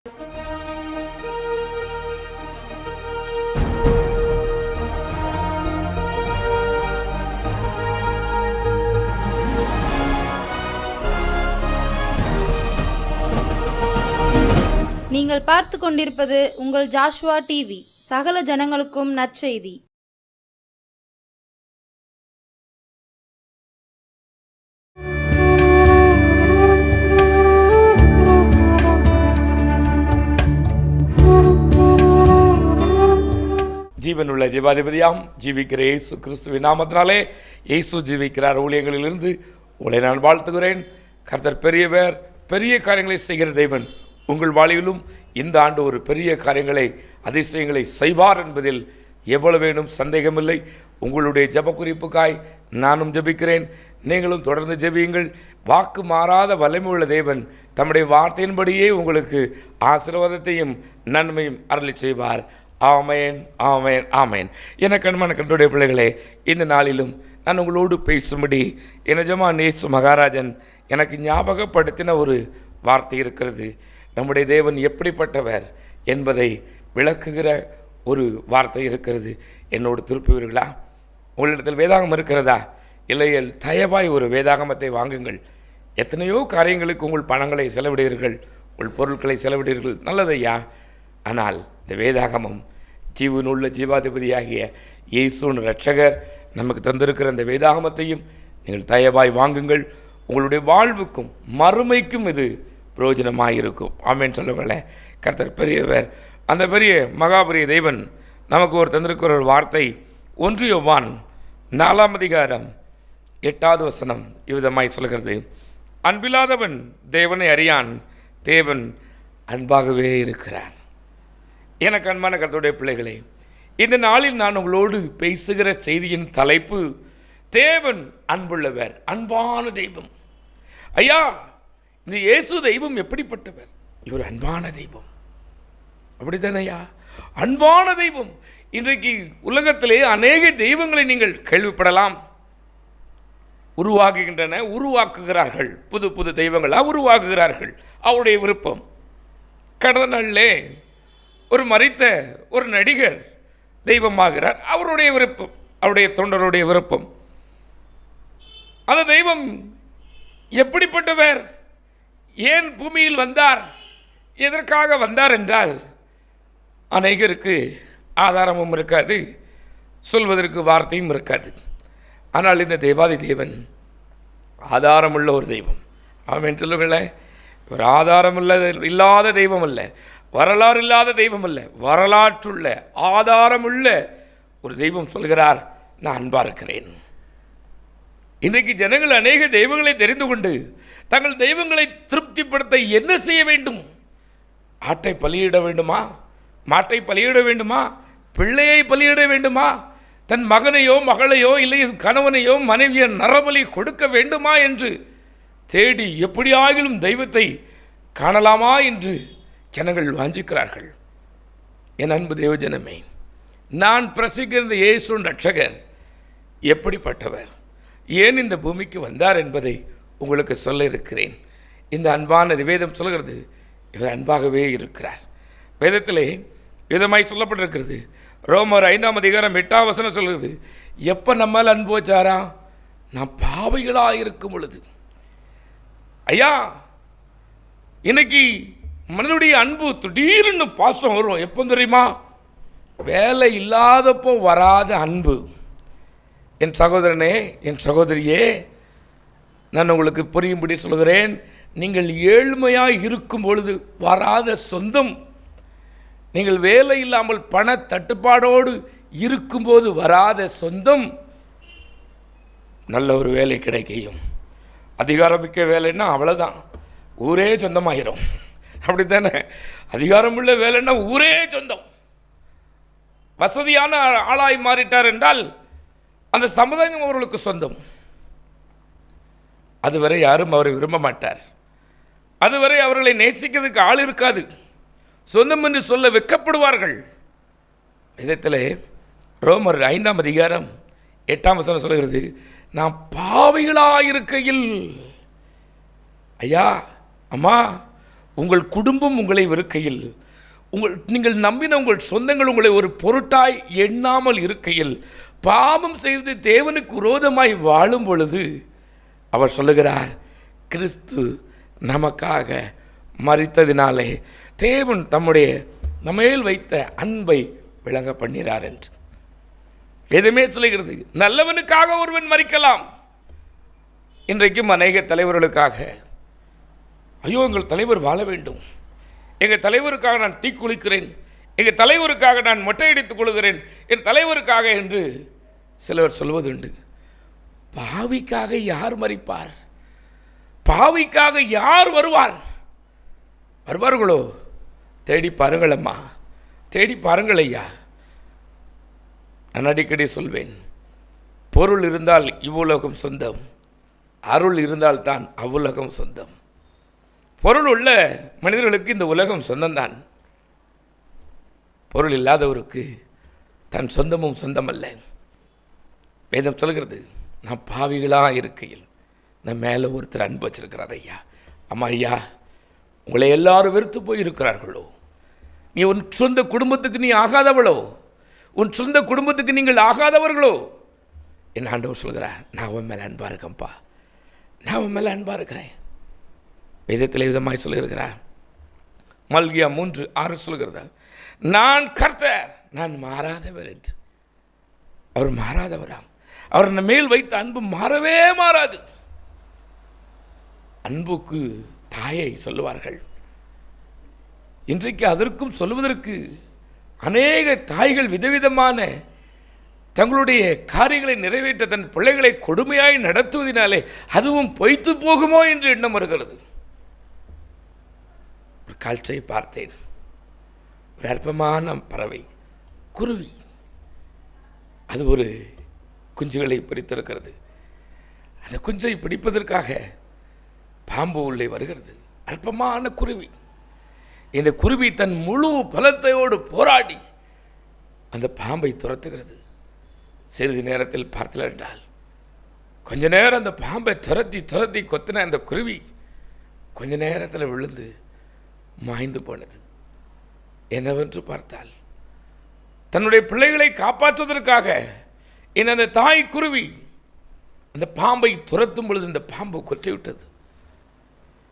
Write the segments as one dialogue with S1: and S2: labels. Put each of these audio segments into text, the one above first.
S1: நீங்கள் பார்த்து கொண்டிருப்பது உங்கள் ஜாஷ்வா டிவி. சகல ஜனங்களுக்கும் நற்செய்தி.
S2: ஜீவனுள்ள ஜீவாதிபதியாம் ஜீவிக்கிற இயேசு கிறிஸ்துவின் நாமத்தினாலே இயேசு ஜீவிக்கிறார் ஊழியங்களிலிருந்து உங்களை நான் வாழ்த்துகிறேன். கர்த்தர் பெரியவர், பெரிய காரியங்களை செய்கிற தேவன். உங்கள் வாழ்விலும் இந்த ஆண்டு ஒரு பெரிய காரியங்களை, அதிசயங்களை செய்வார் என்பதில் எவ்வளவேனும் சந்தேகமில்லை. உங்களுடைய ஜெப குறிப்புக்காய் நானும் ஜெபிக்கிறேன். நீங்களும் தொடர்ந்து ஜெபியுங்கள். வாக்கு மாறாத வல்லமையுள்ள தேவன் தம்முடைய வார்த்தையின்படியே உங்களுக்கு ஆசீர்வாதத்தையும் நன்மையும் அருளி செய்வார். ஆமேன், ஆமேன், ஆமேன். எனக்கு அன்பான கர்த்தருடைய பிள்ளைகளே, இந்த நாளிலும் நான் உங்களோடு பேசும்படி என் எஜமான் இயேசு மகாராஜன் எனக்கு ஞாபகப்படுத்தின ஒரு வார்த்தை இருக்கிறது. நம்முடைய தேவன் எப்படிப்பட்டவர் என்பதை விளக்குகிற ஒரு வார்த்தை இருக்கிறது. என்னோடு திருப்புவீர்களா? உங்களிடத்தில் வேதாகம் இருக்கிறதா? இல்லையல் தயவாய் ஒரு வேதாகமத்தை வாங்குங்கள். எத்தனையோ காரியங்களுக்கு உங்கள் பணங்களை செலவிடுவீர்கள், உங்கள் பொருட்களை செலவிடுவீர்கள், நல்லதையா. ஆனால் இந்த வேதாகமம் ஜீவனுள்ள ஜீவாதிபதியாகிய இயேசுவின் இரட்சகர் நமக்கு தந்திருக்கிற இந்த வேதாகமத்தையும் நீங்கள் தயவாய் வாங்குங்கள். உங்களுடைய வாழ்வுக்கும் மறுமைக்கும் இது பிரயோஜனமாக ஆமேன் சொல்லுங்களேன். கர்த்தர் பெரியவர். அந்த பெரிய மகாபெரிய தேவன் நமக்கு ஒரு தந்திருக்கிற ஒரு வார்த்தை 1 யோவான் 4ஆம் அதிகாரம் 8வது வசனம் இவ்விதமாய் சொல்கிறது. அன்பில்லாதவன் தேவனை அறியான், தேவன் அன்பாகவே இருக்கிறான். எனக்கு அன்பான கர்த்தருடைய பிள்ளைகளே, இந்த நாளில் நான் உங்களோடு பேசுகிற செய்தியின் தலைப்பு தேவன் அன்புள்ளவர், அன்பான தெய்வம். ஐயா, இந்த இயேசு தெய்வம் எப்படிப்பட்டவர்? இவர் அன்பான தெய்வம். அப்படித்தானையா? அன்பான தெய்வம். இன்றைக்கு உலகத்திலே அநேக தெய்வங்களை நீங்கள் கேள்விப்படலாம். உருவாக்குகிறார்கள், புது புது தெய்வங்களாக உருவாக்குகிறார்கள். அவருடைய விருப்பம். கடந்த நாளிலே ஒரு மரித்த ஒரு நடிகர் தெய்வமாகிறார். அவருடைய விருப்பம், அவருடைய தொண்டருடைய விருப்பம். அந்த தெய்வம் எப்படிப்பட்டவர்? ஏன் பூமியில் வந்தார்? எதற்காக வந்தார் என்றால் அநேகருக்கு ஆதாரமும் இருக்காது, சொல்வதற்கு வார்த்தையும் இருக்காது. ஆனால் இந்த தேவாதி தேவன் ஆதாரமுள்ள ஒரு தெய்வம். ஆமென் சொல்லுங்களேன். ஒரு இல்லாத தெய்வம் அல்ல, வரலாறு இல்லாத தெய்வம் அல்ல, வரலாற்றுள்ள ஆதாரமுள்ள ஒரு தெய்வம். சொல்கிறார், நான் அன்பா இருக்கிறேன். இன்றைக்கு ஜனங்கள் அநேக தெய்வங்களை தெரிந்து கொண்டு தங்கள் தெய்வங்களை திருப்திப்படுத்த என்ன செய்ய வேண்டும்? ஆட்டை பலியிட வேண்டுமா? மாட்டை பலியிட வேண்டுமா? பிள்ளையை பலியிட வேண்டுமா? தன் மகனையோ மகளையோ இல்லை கணவனையோ மனைவியை நரபலி கொடுக்க வேண்டுமா என்று தேடி எப்படியாகிலும் தெய்வத்தை காணலாமா என்று ஜனங்கள் வாஞ்சிக்கிறார்கள். என் அன்பு தேவஜனமே, நான் பிரசிக்கிற இயேசுவின் இரட்சகர் எப்படிப்பட்டவர், ஏன் இந்த பூமிக்கு வந்தார் என்பதை உங்களுக்கு சொல்ல இருக்கிறேன். இந்த அன்பான வேதம் சொல்கிறது, இவர் அன்பாகவே இருக்கிறார். வேதத்திலே விதமாய் சொல்லப்பட்டிருக்கிறது. ரோமர் 5ஆம் அதிகாரம் 8ஆம் வசனம் சொல்கிறது, எப்போ நம்மால் அன்பு வச்சாரா? நான் பாவிகளாக இருக்கும் பொழுது. ஐயா, இன்னைக்கு மனிதனுடைய அன்பு திடீர்னு பாசம் வரும். எப்போ தெரியுமா? வேலை இல்லாதப்போ வராத அன்பு. என் சகோதரனே, என் சகோதரியே, நான் உங்களுக்கு புரியும்படி சொல்கிறேன். நீங்கள் ஏழ்மையாக இருக்கும் பொழுது வராத சொந்தம், நீங்கள் வேலை இல்லாமல் பண தட்டுப்பாடோடு இருக்கும்போது வராத சொந்தம், நல்ல ஒரு வேலை கிடைக்கையும் அதிகாரமிக்க வேலைன்னா அவ்வளோதான், ஊரே சொந்தமாயிரும். அப்படித்தானே? அதிகாரமுள்ள வேலைன்னா ஊரே சொந்தம். வசதியான ஆளாய் மாறிட்டார் என்றால் அந்த சமுதாயம் அவர்களுக்கு சொந்தம். அதுவரை யாரும் அவரை விரும்ப மாட்டார். அதுவரை அவர்களை நேசிக்கிறதுக்கு ஆள் இருக்காது. சொந்தம் என்று சொல்ல வெட்கப்படுவார்கள். இதத்திலே ரோமர் 5ஆம் அதிகாரம் 8ஆம் வசனம் சொல்கிறது, நான் பாவிகளாயிருக்கையில். ஐயா, அம்மா, உங்கள் குடும்பம் உங்களை வெறுக்கையில், நீங்கள் நம்பின உங்கள் சொந்தங்கள் உங்களை ஒரு பொருட்டாய் எண்ணாமல் இருக்கையில், பாவம் செய்து தேவனுக்கு விரோதமாய் வாழும் பொழுது அவர் சொல்லுகிறார், கிறிஸ்து நமக்காக மரித்ததினாலே தேவன் நம்மேல் வைத்த அன்பை விளங்க பண்ணினார் என்று எதுவுமே சொல்லுகிறது. நல்லவனுக்காக ஒருவன் மரிக்கலாம். இன்றைக்கும் அநேக தலைவர்களுக்காக, ஐயோ எங்கள் தலைவர் வாழ வேண்டும், எங்கள் தலைவருக்காக நான் தீக்குளிக்கிறேன், எங்கள் தலைவருக்காக நான் மொட்டையடித்துக் கொள்கிறேன், என் தலைவருக்காக என்று சிலர் சொல்வதுண்டு. பாவிக்காக யார் மரிப்பார்? பாவிக்காக யார் வருவார்களோ? தேடி பாருங்கள் அம்மா, தேடி பாருங்கள் ஐயா. நான் அடிக்கடி சொல்வேன், பொருள் இருந்தால் இவ்வுலகம் சொந்தம், அருள் இருந்தால் தான் அவ்வுலகம் சொந்தம். பொருள் உள்ள மனிதர்களுக்கு இந்த உலகம் சொந்தம்தான். பொருள் இல்லாதவருக்கு தன் சொந்தமும் சொந்தமல்ல. வேதம் சொல்கிறது, நான் பாவிகளாக இருக்கையில் நான் மேலே ஒருத்தர் அன்பு வச்சிருக்கிறார் ஐயா. அம்மா ஐயா, உங்களை எல்லாரும் வெறுத்து போயிருக்கிறார்களோ, நீ உன் சொந்த குடும்பத்துக்கு நீ ஆகாதவளோ, உன் சொந்த குடும்பத்துக்கு நீங்கள் ஆகாதவர்களோ, என் ஆண்டவர் சொல்கிறார், நான் உன் மேலே அன்பாக இருக்கேன்ப்பா, நான் உன் மேலே அன்பாக இருக்கிறேன். வேதத்தில் விதமாய் சொல்லியிருக்கிறார். மல்கியா 3:6 சொல்கிறதா, நான் கர்த்தர், நான் மாறாதவர் என்று. அவர் மாறாதவராம். அவர் நம்ம மேல் வைத்த அன்பு மாறவே மாறாது. அன்புக்கு தாயை சொல்லுவார்கள். இன்றைக்கு அதற்கும் சொல்லுவதற்கு அநேக தாய்கள் விதவிதமான தங்களுடைய காரியங்களை நிறைவேற்ற தன் பிள்ளைகளை கொடுமையாய் நடத்துவதனாலே அதுவும் பொய்த்து போகுமோ என்று எண்ணம் வருகிறது. ஒரு காட்சியை பார்த்தேன். ஒரு அற்பமான பறவை, குருவி, அது ஒரு குஞ்சுகளை பிடித்திருக்கிறது. அந்த குஞ்சை பிடிப்பதற்காக பாம்பு உள்ளே வருகிறது. அற்பமான குருவி. இந்த குருவி தன் முழு பலத்தையோடு போராடி அந்த பாம்பை துரத்துகிறது. சிறிது நேரத்தில் பார்த்தல் என்றால் கொஞ்ச நேரம் அந்த பாம்பை துரத்தி கொத்தின அந்த குருவி கொஞ்ச நேரத்தில் விழுந்து மாய்ந்து போனது. என்னவென்று பார்த்தால், தன்னுடைய பிள்ளைகளை காப்பாற்றுவதற்காக அந்த தாய் குருவி அந்த பாம்பை துரத்தும் பொழுது இந்த பாம்பு கொற்றிவிட்டது.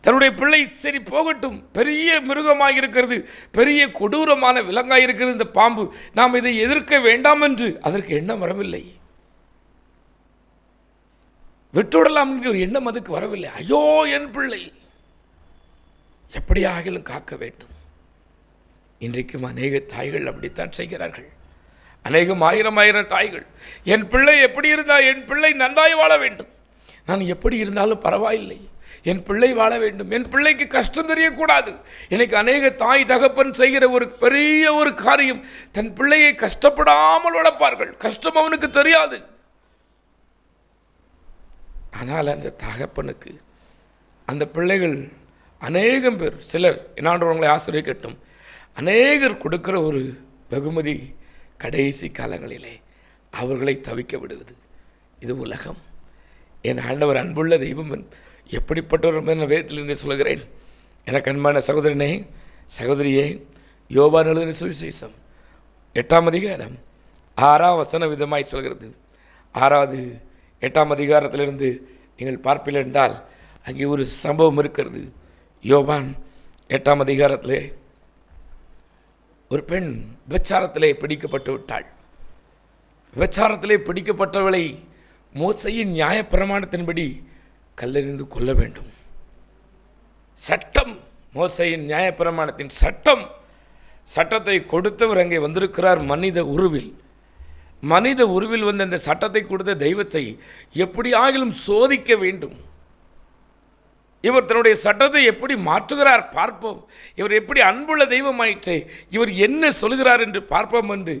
S2: தன்னுடைய பிள்ளை சரி போகட்டும், பெரிய மிருகமாக இருக்கிறது, பெரிய கொடூரமான விலங்காக இருக்கிறது இந்த பாம்பு, நாம் இதை எதிர்க்க வேண்டாம் என்று அதற்கு எண்ணம் வரவில்லை. விட்டுவிடலாம் என்கிற ஒரு எண்ணம் அதுக்கு வரவில்லை. ஐயோ என் பிள்ளை, எப்படியாகிலும் காக்க வேண்டும். இன்றைக்கும் அநேக தாய்கள் அப்படித்தான் செய்கிறார்கள். அநேகம் ஆயிரம் தாய்கள், என் பிள்ளை எப்படி இருந்தால் என் பிள்ளை நன்றாய் வாழ வேண்டும், நான் எப்படி இருந்தாலும் பரவாயில்லை, என் பிள்ளை வாழ வேண்டும், என் பிள்ளைக்கு கஷ்டம் தெரியக்கூடாது. எனக்கு அநேக தாய் தகப்பன் செய்கிற ஒரு பெரிய ஒரு காரியம், தன் பிள்ளையை கஷ்டப்படாமல் வளர்ப்பார்கள். கஷ்டம் அவனுக்கு தெரியாது. ஆனால் அந்த தகப்பனுக்கு அந்த பிள்ளைகள் அநேகம் பேர், சிலர் என்னான்றவங்களை ஆசிரியக்கட்டும், அநேகர் கொடுக்கிற ஒரு வெகுமதி கடைசி காலங்களிலே அவர்களை தவிக்க விடுவது. இது உலகம். என் ஆண்டவர் அன்புள்ள தெய்வம் எப்படிப்பட்டவர் நான் வேதத்திலிருந்தே சொல்கிறேன். எனக்கு அன்பான சகோதரனே சகோதரியே, யோவான் எழுதின சுவிசேஷம் 8ஆம் அதிகாரம் 6ஆம் வசனம் விதமாய் சொல்கிறது. 6வது 8ஆம் அதிகாரத்திலிருந்து நீங்கள் பார்ப்பீர்கள் என்றால் அங்கே ஒரு சம்பவம் இருக்கிறது. யோவான் 8ஆம் அதிகாரத்திலே ஒரு பெண் விபச்சாரத்திலே பிடிக்கப்பட்டு விட்டாள். விபச்சாரத்திலே பிடிக்கப்பட்டவளை மோசையின் நியாயப்பிரமாணத்தின்படி கல்லெறிந்து கொல்ல வேண்டும். சட்டம், மோசையின் நியாயப்பிரமாணத்தின் சட்டத்தை கொடுத்தவர் அங்கே வந்திருக்கிறார். மனித உருவில் வந்து அந்த சட்டத்தை கொடுத்த தெய்வத்தை எப்படி ஆகிலும் சோதிக்க வேண்டும். இவர் தன்னுடைய சட்டத்தை எப்படி மாற்றுகிறார் பார்ப்போம், இவர் எப்படி அன்புள்ள தெய்வமாயிற்று, இவர் என்ன சொல்கிறார் என்று பார்ப்போம் என்று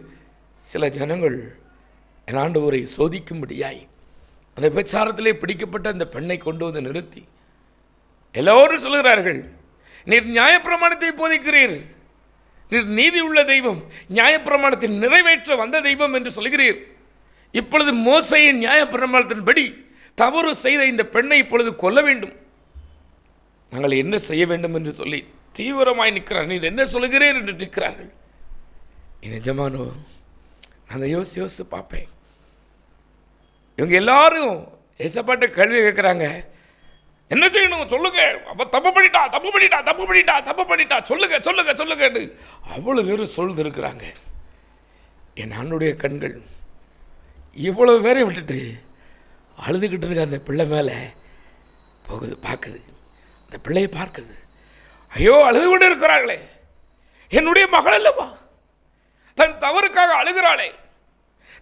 S2: சில ஜனங்கள் என் ஆண்டவரை சோதிக்கும்படியாய் அந்த விபச்சாரத்திலே பிடிக்கப்பட்ட அந்த பெண்ணை கொண்டு வந்து நிறுத்தி எல்லோரும் சொல்கிறார்கள், நீர் நியாயப்பிரமாணத்தை போதிக்கிறீர், நீர் நீதி உள்ள தெய்வம், நியாயப்பிரமாணத்தை நிறைவேற்ற வந்த தெய்வம் என்று சொல்கிறீர். இப்பொழுது மோசையின் நியாயப்பிரமாணத்தின்படி தவறு செய்த இந்த பெண்ணை இப்பொழுது கொல்ல வேண்டும், நாங்கள் என்ன செய்ய வேண்டும் என்று சொல்லி தீவிரமாய் நிற்கிறார். நீர் என்ன சொல்லுகிறேன் என்று நிற்கிறார்கள். நிஜமானோ அந்த யோசித்து பார்ப்பேன். இவங்க எல்லாரும் ஏசப்பாட்ட கேள்வி கேட்குறாங்க, என்ன செய்யணும் சொல்லுங்க, அப்போ தப்பு பண்ணிட்டா சொல்லுங்க அவ்வளோ பேரும் சொல்லுது இருக்கிறாங்க. என் அண்ணுடைய கண்கள் இவ்வளவு பேரை விட்டுட்டு அழுதுகிட்டு இருக்க அந்த பிள்ளை மேலே போகுது, பார்க்குது, அந்த பிள்ளையை பார்க்குது. ஐயோ, அழுது கொண்டு இருக்கிறார்களே, என்னுடைய மகள் அல்லவா, தன் தவறுக்காக அழுகிறாளே,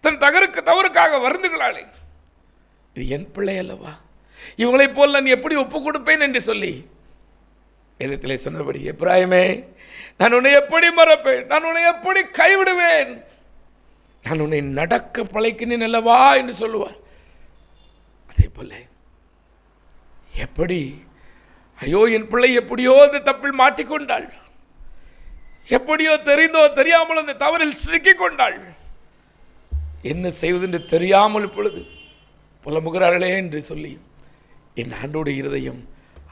S2: தன் தவறுக்காக வருந்துகிறாளே, இது என் பிள்ளை அல்லவா, இவங்களைப் போல் நான் எப்படி ஒப்பு கொடுப்பேன் என்று சொல்லி வேதத்திலே சொன்னபடி, எப்ராயிமே நான் உன்னை எப்படி மறப்பேன், நான் உன்னை எப்படி கைவிடுவேன், நான் உன்னை நடக்க பழைக்கினேன் அல்லவா என்று சொல்லுவார். அதே போல எப்படி, ஐயோ என் பிள்ளை எப்படியோ அந்த தப்பில் மாட்டிக்கொண்டாள், எப்படியோ தெரிந்தோ தெரியாமல் அந்த தவறில் சிக்கிக் கொண்டாள், என்ன செய்வதென்று தெரியாமல் இப்பொழுது புலம்புகிறார்களே என்று சொல்லி என் ஆண்டோட இருதயம்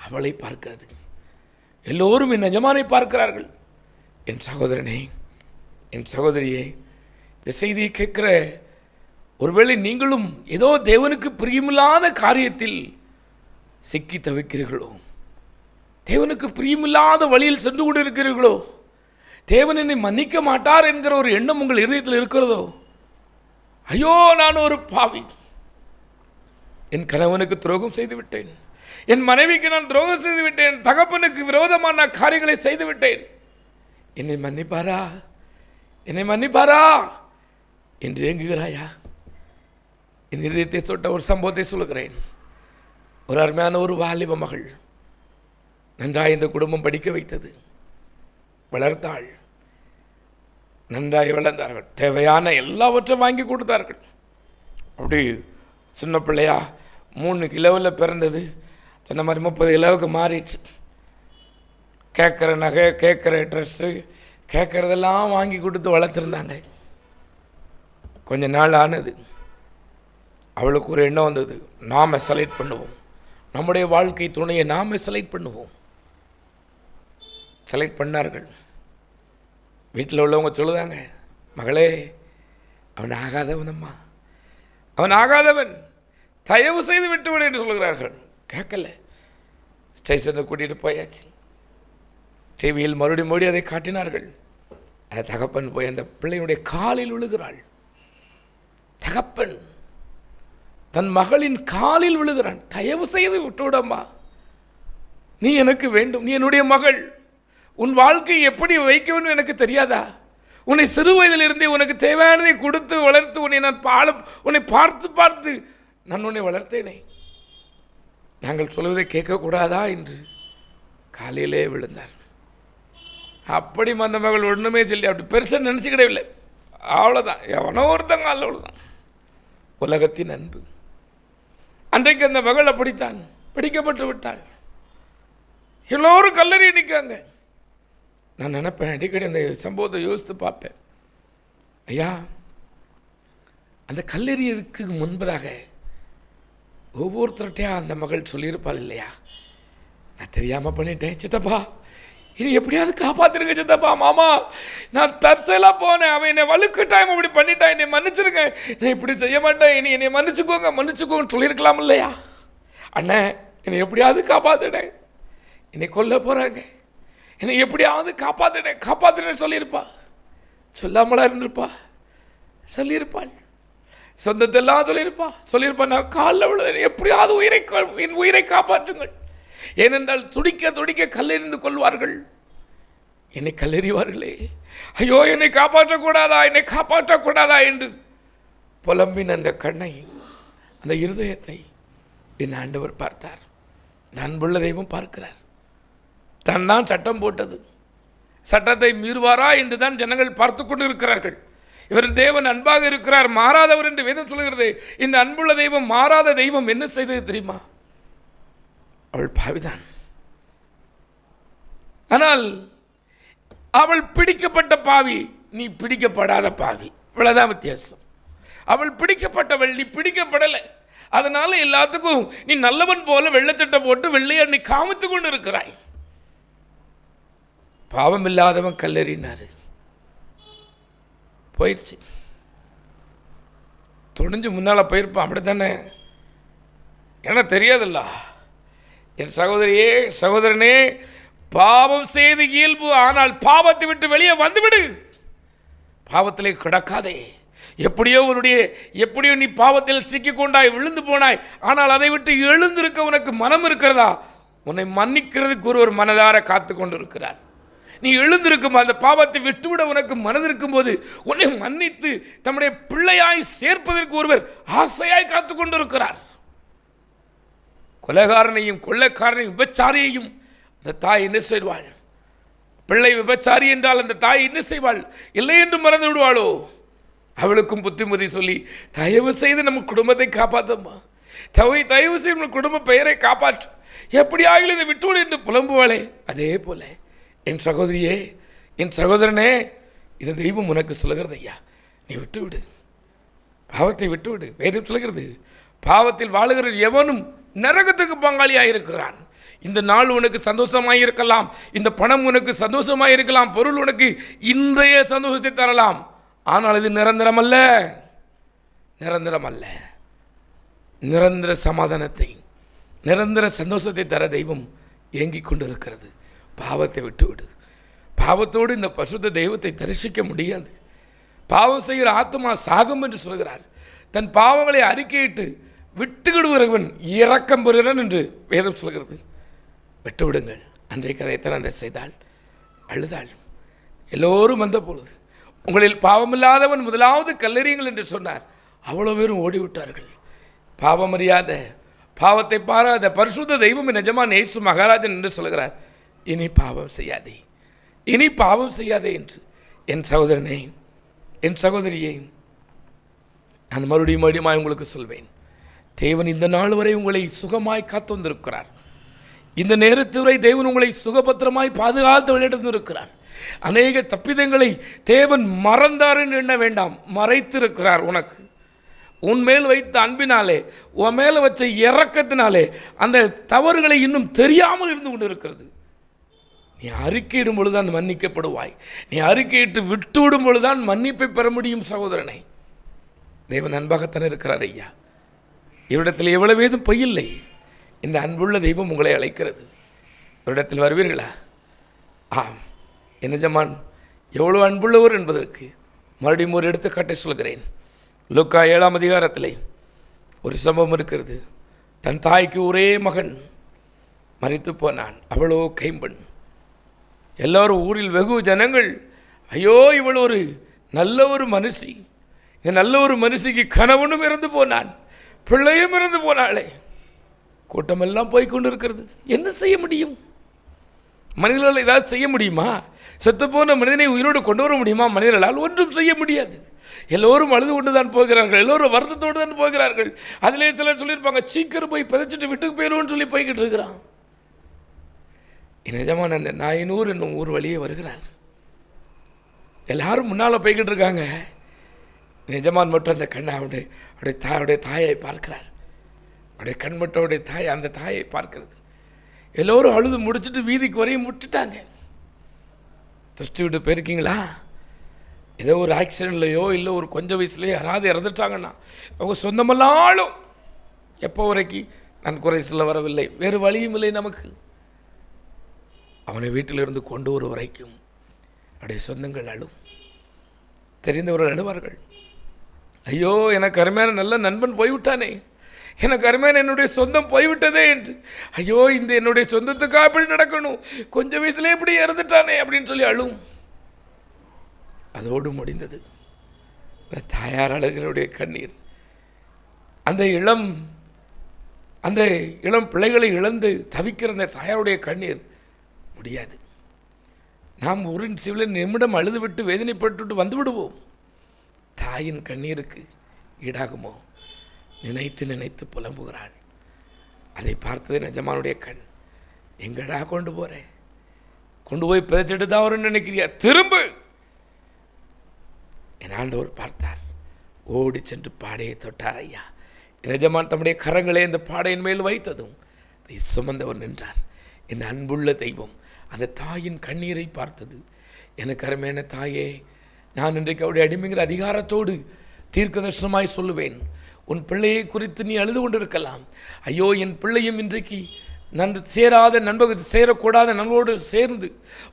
S2: அவளை பார்க்கிறது. எல்லோரும் என் எஜமானை பார்க்கிறார்கள். என் சகோதரனே, என் சகோதரியே, இந்த செய்தியை கேட்கிற ஒருவேளை நீங்களும் ஏதோ தேவனுக்கு பிரியமில்லாத காரியத்தில் சிக்கி தவிக்கிறீர்களோ, தேவனுக்கு பிரியமில்லாத வழியில் சென்று கொண்டு இருக்கிறீர்களோ, தேவன் என்னை மன்னிக்க மாட்டார் என்கிற ஒரு எண்ணம் உங்கள் இருதயத்தில் இருக்கிறதோ, ஐயோ நான் ஒரு பாவி, என் கணவனுக்கு துரோகம் செய்து விட்டேன், என் மனைவிக்கு நான் துரோகம் செய்து விட்டேன், தகப்பனுக்கு விரோதமான காரியங்களை செய்து விட்டேன், என்னை மன்னிப்பாரா என்று ஏங்குகிறாயா? என் இதயத்தை தொட்ட ஒரு சம்பவத்தை சொல்லுகிறேன். ஒரு அருமையான ஒரு வாலிப மகள், நன்றாய் இந்த குடும்பம் படிக்க வைத்தது, வளர்த்தாள், நன்றாய் வளர்ந்தார்கள், தேவையான எல்லாவற்றையும் வாங்கி கொடுத்தார்கள். அப்படி சின்ன பிள்ளையா 3 கிலோவில் பிறந்தது, சின்ன மாதிரி 30 கிலோவுக்கு மாறிடுச்சு. கேட்குற நகை, கேட்குற ட்ரெஸ்ஸு, கேட்குறதெல்லாம் வாங்கி கொடுத்து வளர்த்துருந்தாங்க. கொஞ்ச நாள் ஆனது, அவளுக்கு ஒரு எண்ணம் வந்தது, நாம் செலக்ட் பண்ணுவோம், நம்முடைய வாழ்க்கை துணையை நாம் செலக்ட் பண்ணுவோம். செலக்ட் பண்ணார்கள். வீட்டில் உள்ளவங்க சொல்லுதாங்க, மகளே அவன் ஆகாதவனம்மா, அவன் ஆகாதவன், தயவு செய்து விட்டுவிடு என்று சொல்கிறார்கள். கேட்கல. ஸ்டேஷனுக்கு கூட்டிகிட்டு போயாச்சு. டிவியில் மறுபடியும் அதை காட்டினார்கள். அந்த தகப்பன் போய் அந்த பிள்ளையினுடைய காலில் விழுகிறாள். தகப்பன் தன் மகளின் காலில் விழுகிறான். தயவு செய்து விட்டுவிடம்மா, நீ எனக்கு வேண்டும், நீ என்னுடைய மகள், உன் வாழ்க்கையை எப்படி வைக்க வேண்டும் எனக்கு தெரியாதா? உன்னை சிறு வயதிலிருந்தே உனக்கு தேவையானதை கொடுத்து வளர்த்து உன்னை பார்த்து நான் உன்னை வளர்த்தேனே, நாங்கள் சொல்வதை கேட்கக்கூடாதா என்று காலையிலே விழுந்தார். அப்படி அந்த மகள் ஒன்றுமே சொல்லி அப்படி பெருசாக நினச்சிக்கிடவில்லை. அவ்வளோதான், எவனோ ஒருத்தங்க அவ்வளோதான் உலகத்தின் அன்பு. அன்றைக்கு அந்த மகள் அப்படித்தான் பிடிக்கப்பட்டு விட்டாள். எல்லோரும் கல்லறி நிற்காங்க. நான் நினைப்பேன், அடிக்கடி அந்த சம்பவத்தை யோசித்து பார்ப்பேன். ஐயா, அந்த கல்லெறியதுக்கு முன்பதாக ஒவ்வொருத்தர்கிட்டையா அந்த மகள் சொல்லியிருப்பாள் இல்லையா, நான் தெரியாமல் பண்ணிட்டேன் சித்தப்பா, இனி எப்படியாவது காப்பாற்றிருங்க சித்தப்பா, மாமா நான் தற்செயலாக போனேன், அவன் என்னை வலுக்கிட்டான், இப்படி பண்ணிட்டான், என்னை மன்னிச்சிருங்க, நான் இப்படி செய்ய மாட்டேன், இனி என்னை மன்னிச்சுக்கோன்னு சொல்லியிருக்கலாம் இல்லையா? அண்ணன் என்னை எப்படியாவது காப்பாற்றினேன், என்னை கொல்ல போகிறாங்க, என்னை எப்படியாவது காப்பாற்றினேன் சொல்லியிருப்பா. சொல்லாமலா இருந்திருப்பா? சொல்லியிருப்பாள். சொந்தத்தெல்லாம் சொல்லியிருப்பா நான் காலில் விழுந்தேன், எப்படியாவது என் உயிரை காப்பாற்றுங்கள். ஏனென்றால் துடிக்க கல்லெறிந்து கொள்வார்கள், என்னை கல்லெறிவார்களே, ஐயோ என்னை காப்பாற்றக்கூடாதா என்று புலம்பின் அந்த கண்ணை, அந்த இருதயத்தை என் ஆண்டவர் பார்த்தார். அன்புள்ள தெய்வம் பார்க்கிறார். தான் சட்டம் போட்டது, சட்டத்தை மீறுவாரா என்று தான் ஜனங்கள் பார்த்து கொண்டு இருக்கிறார்கள். இவர் தேவன் அன்பாக இருக்கிறார், மாறாதவர் என்று வேதம் சொல்கிறது. இந்த அன்புள்ள தெய்வம், மாறாத தெய்வம் என்ன செய்தது தெரியுமா? அவள் பாவிதான். ஆனால் அவள் பிடிக்கப்பட்ட பாவி, நீ பிடிக்கப்படாத பாவி, இவ்வளவுதான் வித்தியாசம். அவள் பிடிக்கப்பட்டவள், நீ பிடிக்கப்படலை. அதனால எல்லாத்துக்கும் நீ நல்லவன் போல வெள்ளச்சட்டை போட்டு வெள்ளையை நீ காமித்து கொண்டு இருக்கிறாய். பாவம் இல்லாதவன் கல்லெறினார், போயிடுச்சு. துணிஞ்சு முன்னால் போயிருப்பான், அப்படி தானே? ஏன்னா தெரியாதுல்ல. என் சகோதரியே, சகோதரனே, பாவம் செய்து இயல்பு, ஆனால் பாவத்தை விட்டு வெளியே வந்துவிடு. பாவத்திலே கிடக்காதே. எப்படியோ நீ பாவத்தில் சிக்கிக்கொண்டாய், விழுந்து போனாய், ஆனால் அதை விட்டு எழுந்திருக்க உனக்கு மனம் இருக்கிறதா? உன்னை மன்னிக்கிறதுக்கு ஒருவர் மனதார காத்து கொண்டு இருக்கிறார். நீ எழுந்திருக்கும் அந்த பாவத்தை விட்டுவிட உனக்கு மனது இருக்கும்போது உன்னை மன்னித்து தம்முடைய பிள்ளையாய் சேர்ப்பதற்கு ஒருவர் ஆசையாய் காத்து கொண்டு இருக்கிறார். கொலைகாரனையும் கொள்ளைக்காரனையும் விபச்சாரியையும் அந்த தாய் என்ன செய்வாள்? பிள்ளை விபச்சாரி என்றால் அந்த தாய் என்ன செய்வாள்? இல்லை என்று மறந்து விடுவாளோ? அவளுக்கும் புத்திமதி சொல்லி, தயவு செய்து நம்ம குடும்பத்தை காப்பாற்றம்மா, தயவு செய்து நம்ம குடும்ப பெயரை காப்பாற்று, எப்படி ஆகிலும் இதை விட்டுவிடு என்று புலம்புவாளே. அதே போல என் சகோதரியே, என் சகோதரனே, இது தெய்வம் உனக்கு சொல்லுகிறது. ஐயா, நீ விட்டுவிடு, பாவத்தை விட்டுவிடு. வேதம் சொல்கிறது, பாவத்தில் வாழுகிற எவனும் நரகத்துக்கு பங்காளியாக இருக்கிறான். இந்த நாள் உனக்கு சந்தோஷமாக இருக்கலாம், இந்த பணம் உனக்கு சந்தோஷமாக இருக்கலாம், பொருள் உனக்கு இன்றைய சந்தோஷத்தை தரலாம், ஆனால் இது நிரந்தரமல்ல. நிரந்தர சமாதானத்தை, நிரந்தர சந்தோஷத்தை தர தெய்வம் ஏங்கிக் கொண்டு இருக்கிறது. பாவத்தை விட்டுவிடு. பாவத்தோடு இந்த பரிசுத்த தெய்வத்தை தரிசிக்க முடியாது. பாவம் செய்கிற ஆத்மா சாகும் என்று சொல்கிறார். தன் பாவங்களை அறிக்கையிட்டு விட்டுவிடுகிறவன் இரக்கம் பெறுகிறான் என்று வேதம் சொல்கிறது. விட்டுவிடுங்கள். அன்றைக்கு அதைத்தான் அந்த செய்தாள், அழுதாள். எல்லோரும் வந்த பொழுது உங்களில் பாவமில்லாதவன் முதலாவது கல்லெறியுங்கள் என்று சொன்னார். அவ்வளோ பேரும் ஓடிவிட்டார்கள். பாவமறியாத, பாவத்தை பாராத பரிசுத்த தெய்வம் நிஜமான இயேசு மகாராஜன் என்று சொல்கிறார். இனி பாவம் செய்யாதே, இனி பாவம் செய்யாதே என்று. என் சகோதரனே, என் சகோதரியே, நான் மறுபடியும் உங்களுக்கு சொல்வேன், தேவன் இந்த நாள் வரை உங்களை சுகமாய் காத்து வந்திருக்கிறார். இந்த நேரத்து வரை தேவன் உங்களை சுகபத்திரமாய் பாதுகாத்து வழிநடத்திருக்கிறார். அநேக தப்பிதங்களை தேவன் மறந்தார் என்று எண்ண வேண்டாம், மறைத்திருக்கிறார். உனக்கு உன் மேல் வைத்த அன்பினாலே, உன் மேலே வச்ச இரக்கத்தினாலே அந்த தவறுகளை இன்னும் தெரியாமல் இருந்து கொண்டு இருக்கிறது. நீ அறிக்கையிடும் பொழுதுதான் மன்னிக்கப்படுவாய். நீ அறிக்கையிட்டு விட்டுவிடும் பொழுதுதான் மன்னிப்பை பெற முடியும். சகோதரனை, தேவன் அன்பாகத்தானே இருக்கிறார். ஐயா, இவரிடத்தில் எவ்வளவு ஏதும் பொய்யில்லை. இந்த அன்புள்ள தெய்வம் உங்களை அழைக்கிறது. இவரிடத்தில் வருவீர்களா? ஆம், என் எஜமான் எவ்வளோ அன்புள்ளவர் என்பதற்கு மறுபடியும் ஒரு எடுத்துக்காட்டை சொல்கிறேன். லூக்கா 7ஆம் அதிகாரத்தில் ஒரு சம்பவம் இருக்கிறது. தன் தாய்க்கு ஒரே மகன் மரித்து போனான். அவளோ கைம்பெண். எல்லோரும் ஊரில் வெகு ஜனங்கள், ஐயோ இவள் ஒரு நல்ல ஒரு மனுஷி, இந்த நல்ல ஒரு மனுஷிக்கு கணவனும் இறந்து போனான், பிள்ளையும் இறந்து போனாளே. கூட்டமெல்லாம் போய்கொண்டு இருக்கிறது. என்ன செய்ய முடியும்? மனிதர்களால் ஏதாவது செய்ய முடியுமா? செத்துப்போன மனிதனை உயிரோடு கொண்டு வர முடியுமா? மனிதர்களால் ஒன்றும் செய்ய முடியாது. எல்லோரும் அழுது கொண்டு தான் போகிறார்கள், எல்லோரும் வருத்தத்தோடு தான் போகிறார்கள். அதிலே சிலர் சொல்லியிருப்பாங்க, சீக்கிரம் போய் பதிச்சுட்டு வீட்டுக்கு போயிடுவோன்னு சொல்லி போய்கிட்டு இருக்கிறான். நிஜமான அந்த நாயனூர் என்னும் ஊர் வழியே வருகிறார். எல்லாரும் முன்னால் போய்கிட்டு இருக்காங்க. நிஜமான் மட்டும் அந்த கண்ணை அவருடைய தாயை பார்க்கிறார். அவருடைய கண் மட்டும் அவருடைய தாய் அந்த தாயை பார்க்கிறது. எல்லோரும் அழுது முடிச்சுட்டு வீதிக்கு வரையும் விட்டுட்டாங்க. திருஷ்டி விட்டு போயிருக்கீங்களா? ஏதோ ஒரு ஆக்சிடென்ட்லையோ இல்லை ஒரு கொஞ்சம் வயசுலையோ யாராவது இறந்துட்டாங்கன்னா அவங்க சொந்தமெல்லாம் எப்போ வரைக்கும் நான் குறை சொல்ல வரவில்லை, வேறு வழியும் இல்லை நமக்கு. அவனை வீட்டிலிருந்து கொண்டு வர வரைக்கும் அவருடைய சொந்தங்கள் அழும், தெரிந்தவர்கள் அழுவார்கள். ஐயோ எனக்கு அருமையான நல்ல நண்பன் போய்விட்டானே, எனக்கு அருமையான என்னுடைய சொந்தம் போய்விட்டதே என்று. ஐயோ இந்த என்னுடைய சொந்தத்துக்காக எப்படி நடக்கணும், கொஞ்சம் வயசுல எப்படி இறந்துட்டானே அப்படின்னு சொல்லி அழும். அதோடு முடிந்தது. தாயார் அழகனுடைய கண்ணீர், அந்த இளம் பிள்ளைகளை இழந்து தவிக்கிற அந்த தாயாருடைய கண்ணீர் முடியாது. நாம் ஒரு சில நிமிடம் அழுது விட்டு வேதனைப்பட்டு வந்து விடுவோம். தாயின் கண்ணீருக்கு ஈடாகுமோ? நினைத்து நினைத்து புலம்புகிறாள். அதை பார்த்தது நிஜமானுடைய கண். எங்கடா கொண்டு போகிறேன், கொண்டு போய் பிதைச்சிட்டு தான் வரும்னு நினைக்கிறியா? திரும்ப. என் ஆண்டவர் பார்த்தார், ஓடி சென்று பாடையை தொட்டார். ஐயா, நிஜமான் தம்முடைய கரங்களை அந்த பாடையின் மேல் வைத்ததும் அதை சுமந்தவர் நின்றார். என் அன்புள்ள தெய்வம் அந்த தாயின் கண்ணீரை பார்த்தது. எனக்கு அருமையான தாயே, நான் இன்றைக்கு அவருடைய அடிமைங்கிற அதிகாரத்தோடு தீர்க்கதர்சனமாய் சொல்லுவேன். உன் பிள்ளையை குறித்து நீ அழுது கொண்டிருக்கலாம். ஐயோ, என் பிள்ளையும் இன்றைக்கு சேராத நண்பர்கள், சேரக்கூடாத நண்போடு சேர்ந்து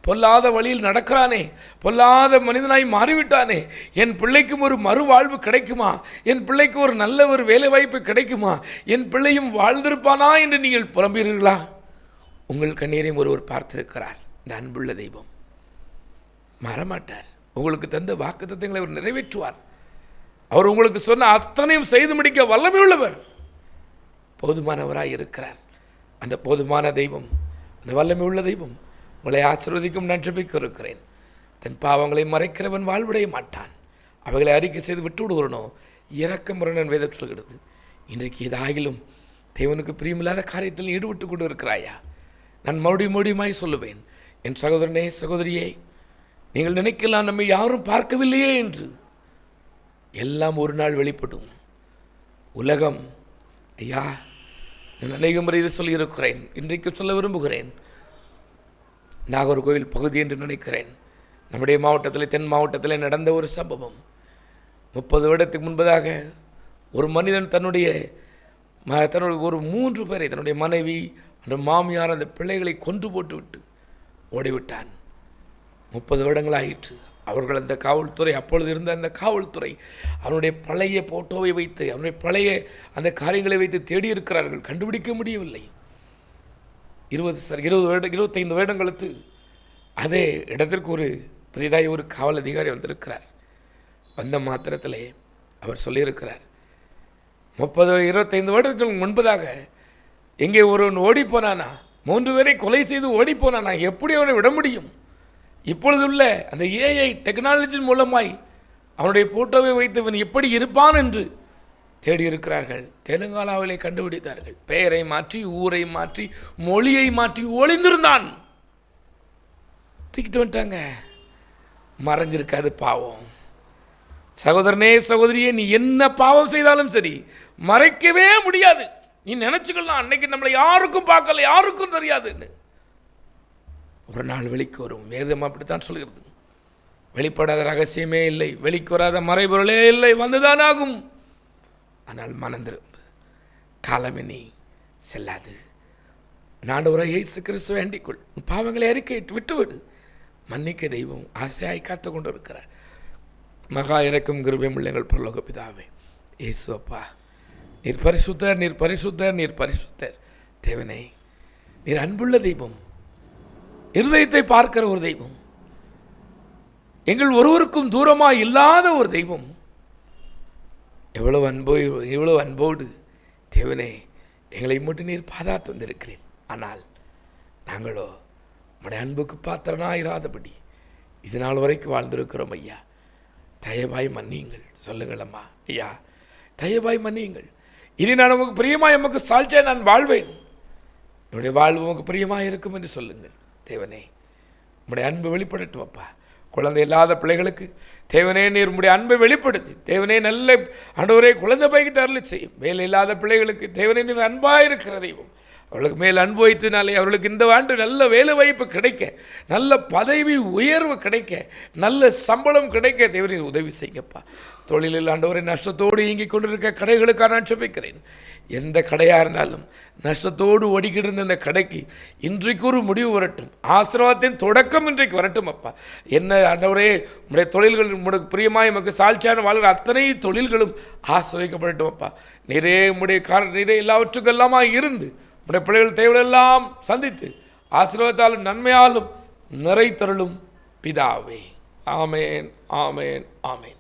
S2: பொல்லாத வழியில் நடக்கிறானே, பொல்லாத மனிதனாய் மாறிவிட்டானே, என் பிள்ளைக்கும் ஒரு மறுவாழ்வு கிடைக்குமா, என் பிள்ளைக்கு ஒரு நல்ல ஒரு வேலை வாய்ப்பு கிடைக்குமா, என் பிள்ளையும் வாழ்ந்திருப்பானா என்று நீங்கள் புலம்பீர்களா? உங்கள் கண்ணீரையும் ஒருவர் பார்த்திருக்கிறார். இந்த அன்புள்ள தெய்வம் மாறமாட்டார். உங்களுக்கு தந்த வாக்குத்தத்தங்களை அவர் நிறைவேற்றுவார். அவர் உங்களுக்கு சொன்ன அத்தனையும் செய்து முடிக்க வல்லமையுள்ளவர், போதுமானவராய் இருக்கிறார். அந்த போதுமான தெய்வம், அந்த வல்லமை உள்ள தெய்வம் உங்களை ஆசீர்வதிக்கும். நான் ஜெபிக்க இருக்கிறேன். தன் பாவங்களை மறைக்கிறவன் வாழ்வடைய மாட்டான். அவைகளை அறிக்கை செய்து விட்டு விடுகிறனோ இரக்கமுறை வேதம் சொல்கிறது. இன்றைக்கு ஏதாகிலும் தேவனுக்கு பிரியமில்லாத காரியத்தில் ஈடுபட்டு கொண்டு இருக்கிறாயா? நான் மறுபடியுமாய் சொல்லுவேன், என் சகோதரனே, சகோதரியே, நீங்கள் நினைக்கலாம் நம்மை யாரும் பார்க்கவில்லையே என்று. எல்லாம் ஒரு நாள் வெளிப்படும். உலகம், ஐயா, நான் அநேக முறை இதை சொல்லியிருக்கிறேன், இன்றைக்கு சொல்ல விரும்புகிறேன். நாகர்கோவில் பகுதி என்று நினைக்கிறேன், நம்முடைய மாவட்டத்தில், தென் மாவட்டத்தில் நடந்த ஒரு சம்பவம். 30 வருடத்துக்கு முன்பதாக ஒரு மனிதன் தன்னுடைய ஒரு 3 பேரை, தன்னுடைய மனைவி, அந்த மாமியார், அந்த பிள்ளைகளை கொன்று போட்டு விட்டு ஓடிவிட்டான். 30 வருடங்கள் ஆயிற்று. அவர்கள் அந்த காவல்துறை, அப்பொழுது இருந்த அந்த காவல்துறை, அவனுடைய பழைய போட்டோவை வைத்து, அவனுடைய பழைய அந்த காரியங்களை வைத்து தேடி இருக்கிறார்கள். கண்டுபிடிக்க முடியவில்லை. 25 வருடங்களுக்கு அதே இடத்திற்கு ஒரு புதிதாய் ஒரு காவல் அதிகாரி வந்திருக்கிறார். வந்த மாத்திரத்திலே அவர் சொல்லியிருக்கிறார், 25 வருடங்களுக்கு முன்பதாக எங்கே ஒருவன் ஓடிப்போனானா, 3 பேரை கொலை செய்து ஓடிப்போனானா, எப்படி அவனை விட முடியும்? இப்பொழுதுள்ள அந்த ஏஐ டெக்னாலஜி மூலமாய் அவனுடைய போட்டோவை வைத்தவன் எப்படி இருப்பான் என்று தேடி இருக்கிறார்கள். தெலுங்கானாவிலே கண்டுபிடித்தார்கள். பெயரை மாற்றி, ஊரை மாற்றி, மொழியை மாற்றி ஒளிந்திருந்தான். தூக்கிட்டு வந்துட்டாங்க. மறைஞ்சிருக்காது பாவம். சகோதரனே, சகோதரியே, நீ என்ன பாவம் செய்தாலும் சரி, மறைக்கவே முடியாது. நீ நினைச்சுக்கலாம், அன்னைக்கு நம்மளை யாருக்கும் பார்க்கல, யாருக்கும் தெரியாதுன்னு. ஒரு நாள் வெளிக்கு வரும். வேதம் அப்படித்தான் சொல்கிறது. வெளிப்படாத ரகசியமே இல்லை, வெளிக்கு வராத மறைபொருளே இல்லை, வந்துதான் ஆகும். ஆனால் மனம் திரும்பு, காலமினி செல்லாது. ஆண்டவராகிய இயேசு கிறிஸ்துவை வேண்டிக்கொள், பாவங்களை அறிக்கையிட்டு விட்டுவிடு. மன்னிக்க தெய்வம் ஆசையாய் காத்து கொண்டு இருக்கிறார். மகா இறக்கும் கிருபையும் உள்ள எங்கள் பரலோக பிதாவே, இயேசு அப்பா, நீர் பரிசுத்தர், நீர் பரிசுத்தர், நீர் பரிசுத்தர். தேவனே, நீர் அன்புள்ள தெய்வம், இருதயத்தை பார்க்கிற ஒரு தெய்வம், எங்கள் ஒருவருக்கும் தூரமாக இல்லாத ஒரு தெய்வம். எவ்வளவு அன்போடு தேவனே எங்களை மட்டும் நீர் பாதாத்து வந்திருக்கிறேன். ஆனால் நாங்களோ உம்முடைய அன்புக்கு பாத்திரனாயிராதபடி இது நாள் வரைக்கும் வாழ்ந்திருக்கிறோம். ஐயா, தயவாய் மன்னியுங்கள். சொல்லுங்கள் அம்மா, ஐயா, தயவாய் மன்னியுங்கள். இனி நான் உமக்கு பிரியமாய், எமக்கு சாட்சியாக நான் வாழ்வேன். என்னுடைய வாழ்வு உமக்கு பிரியமாக இருக்கும் என்று சொல்லுங்கள். தேவனே, உம்முடைய அன்பு வெளிப்படட்டும் அப்பா. குழந்தை இல்லாத பிள்ளைகளுக்கு தேவனே நீர் உம்முடைய அன்பை வெளிப்படுத்தி, தேவனே நல்ல ஆண்டவரே குழந்தை பைக்கு அருளி செய்யும். வேலை இல்லாத பிள்ளைகளுக்கு தேவனே நீர் அன்பாக இருக்கிற தெய்வம். அவர்களுக்கு மேல் அன்பு வைத்தினாலே அவர்களுக்கு இந்த ஆண்டு நல்ல வேலை வாய்ப்பு கிடைக்க, நல்ல பதவி உயர்வு கிடைக்க, நல்ல சம்பளம் கிடைக்க தேவனே உதவி செய்யுங்கப்பா. தொழிலில் ஆண்டவரை நஷ்டத்தோடு இயங்கிக் கொண்டிருக்க கடைகளுக்காக நான் ஜெபிக்கிறேன். எந்த கடையாக இருந்தாலும் நஷ்டத்தோடு ஓடிக்கிட்டு இருந்த இந்த கடைக்கு இன்றைக்கு ஒரு முடிவு வரட்டும். ஆசீர்வாதத்தின் தொடக்கம் இன்றைக்கு வரட்டும் அப்பா. என்ன ஆண்டவரே, உம்முடைய தொழில்கள் உம்முடைய பிரியமாய் எமக்கு சாட்சியான வாழ்கிற அத்தனை தொழில்களும் ஆசீர்வதிக்கப்படட்டும் அப்பா. நிறைய உம்முடைய நிறைய எல்லாவற்றுக்கும் எல்லாமா இருந்து உடைய பிள்ளைகள் தேவையெல்லாம் சந்தித்து ஆசீர்வாதத்தாலும் நன்மையாலும் நிறைத்தருளும் பிதாவே. ஆமேன், ஆமேன், ஆமேன்.